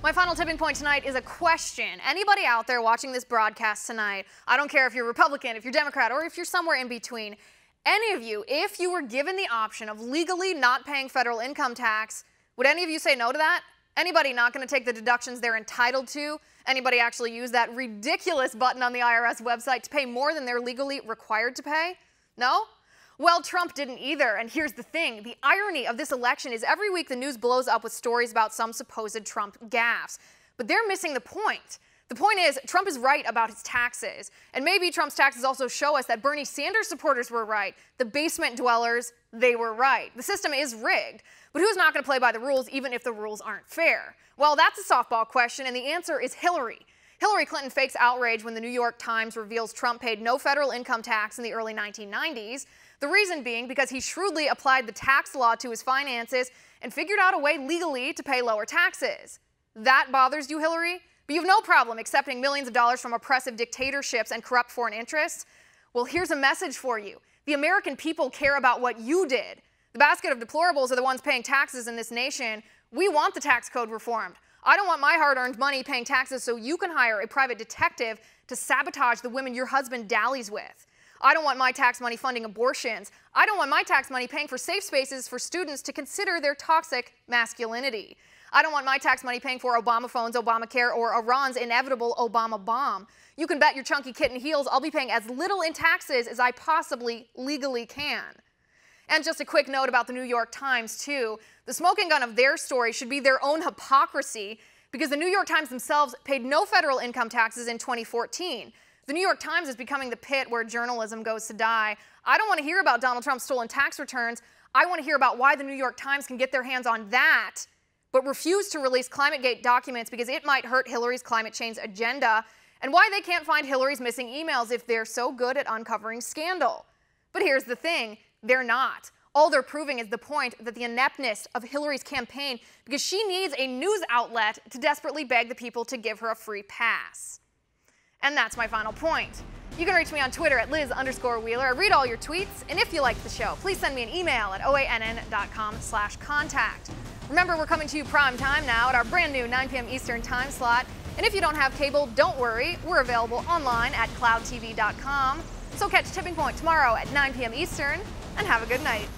My final tipping point tonight is a question. Anybody out there watching this broadcast tonight, I don't care if you're Republican, if you're Democrat, or if you're somewhere in between, any of you, if you were given the option of legally not paying federal income tax, would any of you say no to that? Anybody not going to take the deductions they're entitled to? Anybody actually use that ridiculous button on the IRS website to pay more than they're legally required to pay? No? Well, Trump didn't either, and here's the thing. The irony of this election is every week the news blows up with stories about some supposed Trump gaffes. But they're missing the point. The point is, Trump is right about his taxes. And maybe Trump's taxes also show us that Bernie Sanders supporters were right. The basement dwellers, they were right. The system is rigged. But who's not going to play by the rules even if the rules aren't fair? Well, that's a softball question, and the answer is Hillary. Hillary Clinton fakes outrage when the New York Times reveals Trump paid no federal income tax in the early 1990s. The reason being because he shrewdly applied the tax law to his finances and figured out a way legally to pay lower taxes. That bothers you, Hillary? But you have no problem accepting millions of dollars from oppressive dictatorships and corrupt foreign interests? Well, here's a message for you. The American people care about what you did. The basket of deplorables are the ones paying taxes in this nation. We want the tax code reformed. I don't want my hard-earned money paying taxes so you can hire a private detective to sabotage the women your husband dallies with. I don't want my tax money funding abortions. I don't want my tax money paying for safe spaces for students to consider their toxic masculinity. I don't want my tax money paying for Obama phones, Obamacare, or Iran's inevitable Obama bomb. You can bet your chunky kitten heels I'll be paying as little in taxes as I possibly legally can. And just a quick note about the New York Times, too. The smoking gun of their story should be their own hypocrisy, because the New York Times themselves paid no federal income taxes in 2014. The New York Times is becoming the pit where journalism goes to die. I don't want to hear about Donald Trump's stolen tax returns. I want to hear about why the New York Times can get their hands on that, but refuse to release ClimateGate documents because it might hurt Hillary's climate change agenda, and why they can't find Hillary's missing emails if they're so good at uncovering scandal. But here's the thing, they're not. All they're proving is the point that the ineptness of Hillary's campaign because she needs a news outlet to desperately beg the people to give her a free pass. And that's my final point. You can reach me on Twitter at Liz_Wheeler. I read all your tweets, and if you like the show, please send me an email at oann.com/contact. Remember, we're coming to you prime time now at our brand new 9 p.m. Eastern time slot. And if you don't have cable, don't worry. We're available online at cloudtv.com. So catch Tipping Point tomorrow at 9 p.m. Eastern, and have a good night.